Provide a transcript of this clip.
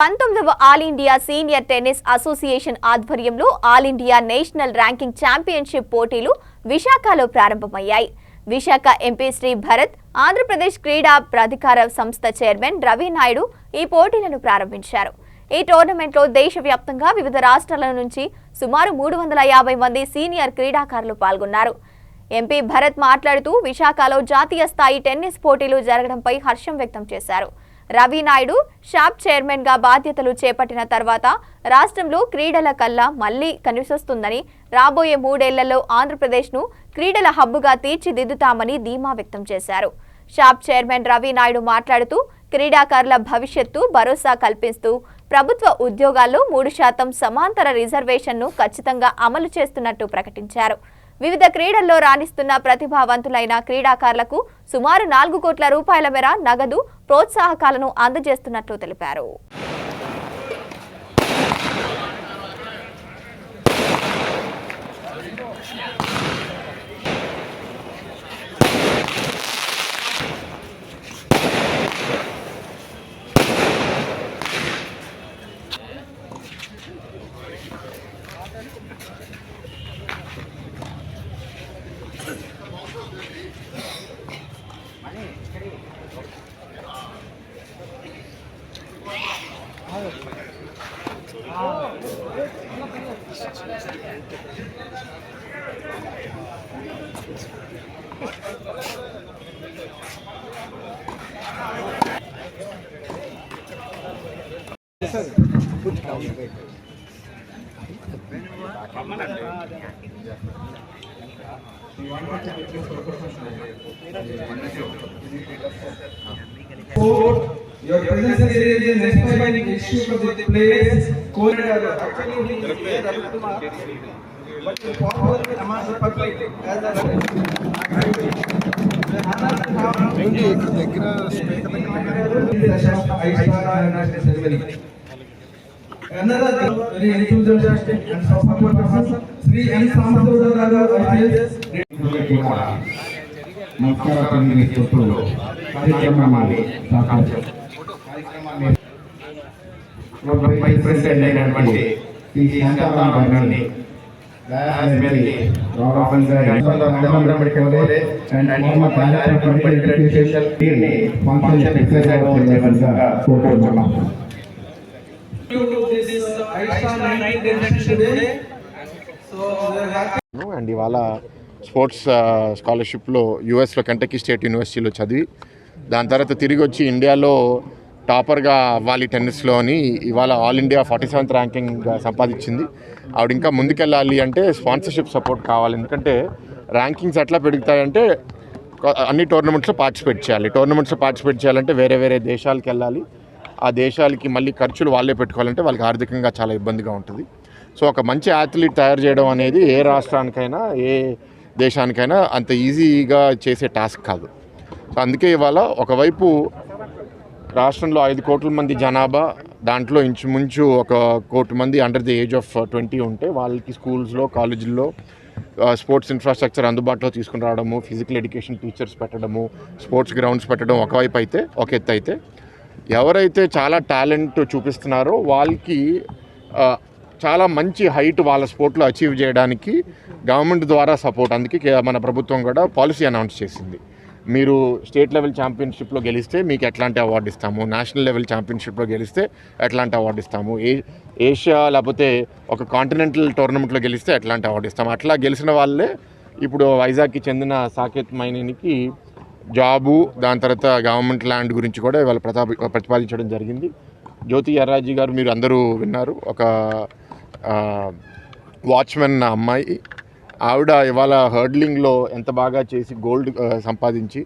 19వ all India senior tennis association ఆధ్వర్యంలో all India national ranking championship పోటీలు విశాఖలో ప్రారంభమయ్యాయి. విశాఖ ఎంపీ శ్రీ భరత్, ఆంధ్రప్రదేశ్ క్రీడా ప్రాధికార సంస్థ చైర్మన్ రవి నాయుడు ఈ పోటీలను ప్రారంభించారు. ఈ టోర్నమెంట్లో దేశవ్యాప్తంగా వివిధ రాష్ట్రాల నుంచి సుమారు 350 మంది సీనియర్ క్రీడాకారులు పాల్గొన్నారు. ఎంపీ భరత్ మాట్లాడుతూ విశాఖలో జాతీయ స్థాయి టెన్నిస్ పోటీలు జరగడంపై హర్షం వ్యక్తం చేశారు. రవి నాయుడు షాప్ చైర్మన్ గా బాధ్యతలు చేపట్టిన తర్వాత రాష్ట్రంలో క్రీడల కల్లా మళ్లీ కనిపిస్తుందని, రాబోయే 3 ఏళ్లలో ఆంధ్రప్రదేశ్ ను క్రీడల హబ్బుగా తీర్చిదిద్దుతామని ధీమా వ్యక్తం చేశారు. షాప్ చైర్మన్ రవి నాయుడు మాట్లాడుతూ క్రీడాకారుల భవిష్యత్తు భరోసా కల్పిస్తూ ప్రభుత్వ ఉద్యోగాల్లో 3% సమాంతర రిజర్వేషన్ను ఖచ్చితంగా అమలు చేస్తున్నట్టు ప్రకటించారు. వివిధ క్రీడల్లో రాణిస్తున్న ప్రతిభావంతులైన క్రీడాకారులకు సుమారు 4 కోట్ల రూపాయల మేర నగదు ప్రోత్సాహకాలను అందజేస్తున్నట్లు తెలిపారు. Your presence here is an inspiring issue for the players. Actually, but popular among the public as a another very enthusiastic and supportive person, Sri N. Samadhuda IPS. నమస్కారం తెలియజేస్తూ కార్యక్రమాన్ని వైస్ ప్రెసిడెంట్ అయినటువంటి శ్రీ శాంతారాం గారిని అండ్ ఇవాళ sports స్కాలర్షిప్లో యూఎస్లో Kentucky state యూనివర్సిటీలో చదివి దాని తర్వాత తిరిగి వచ్చి ఇండియాలో టాపర్గా అవ్వాలి టెన్నిస్లో అని ఇవాళ ఆల్ ఇండియా 47th ర్యాంకింగ్ సంపాదించింది. ఆవిడ ఇంకా ముందుకెళ్ళాలి అంటే స్పాన్సర్షిప్ సపోర్ట్ కావాలి. ఎందుకంటే ర్యాంకింగ్స్ ఎట్లా పెరుగుతాయంటే అన్ని టోర్నమెంట్స్లో పార్టిసిపేట్ చేయాలి. టోర్నమెంట్స్లో పార్టిసిపేట్ చేయాలంటే వేరే వేరే దేశాలకు వెళ్ళాలి. ఆ దేశాలకి మళ్ళీ ఖర్చులు వాళ్ళే పెట్టుకోవాలంటే వాళ్ళకి ఆర్థికంగా చాలా ఇబ్బందిగా ఉంటుంది. సో ఒక మంచి అథ్లీట్ తయారు చేయడం అనేది ఏ రాష్ట్రానికైనా ఏ దేశానికైనా అంత ఈజీగా చేసే టాస్క్ కాదు. సో అందుకే ఇవాళ ఒకవైపు రాష్ట్రంలో 5 కోట్ల మంది జనాభా, దాంట్లో ఇంచుమించు 1 కోటి మంది అండర్ ది ఏజ్ ఆఫ్ 20 ఉంటే వాళ్ళకి స్కూల్స్లో కాలేజీల్లో స్పోర్ట్స్ ఇన్ఫ్రాస్ట్రక్చర్ అందుబాటులో తీసుకుని రావడము, ఫిజికల్ ఎడ్యుకేషన్ టీచర్స్ పెట్టడము, స్పోర్ట్స్ గ్రౌండ్స్ పెట్టడం ఒకవైపు అయితే ఒక ఎత్తు అయితే, ఎవరైతే చాలా టాలెంట్ చూపిస్తున్నారో వాళ్ళకి చాలా మంచి హైట్ వాళ్ళ స్పోర్ట్లో అచీవ్ చేయడానికి గవర్నమెంట్ ద్వారా సపోర్ట్. అందుకే మన ప్రభుత్వం కూడా పాలసీ అనౌన్స్ చేసింది. మీరు స్టేట్ లెవెల్ ఛాంపియన్షిప్లో గెలిస్తే మీకు ఎట్లాంటి అవార్డు ఇస్తాము, నేషనల్ లెవెల్ ఛాంపియన్షిప్లో గెలిస్తే ఎట్లాంటి అవార్డు ఇస్తాము, ఏషియా లేకపోతే ఒక కాంటినెంటల్ టోర్నమెంట్లో గెలిస్తే ఎట్లాంటి అవార్డు ఇస్తాము. అట్లా గెలిచిన వాళ్ళే ఇప్పుడు వైజాగ్కి చెందిన సాకేత్ మైనీకి జాబు, దాని తర్వాత గవర్నమెంట్ ల్యాండ్ గురించి కూడా ఇవాళ ప్రతిపాదించడం జరిగింది. జ్యోతి ఎర్రాజీ గారు మీరు అందరూ విన్నారు, ఒక వాచ్మెన్ అమ్మాయి. ఆవిడ ఇవాళ హర్డ్లింగ్లో ఎంత బాగా చేసి గోల్డ్ సంపాదించి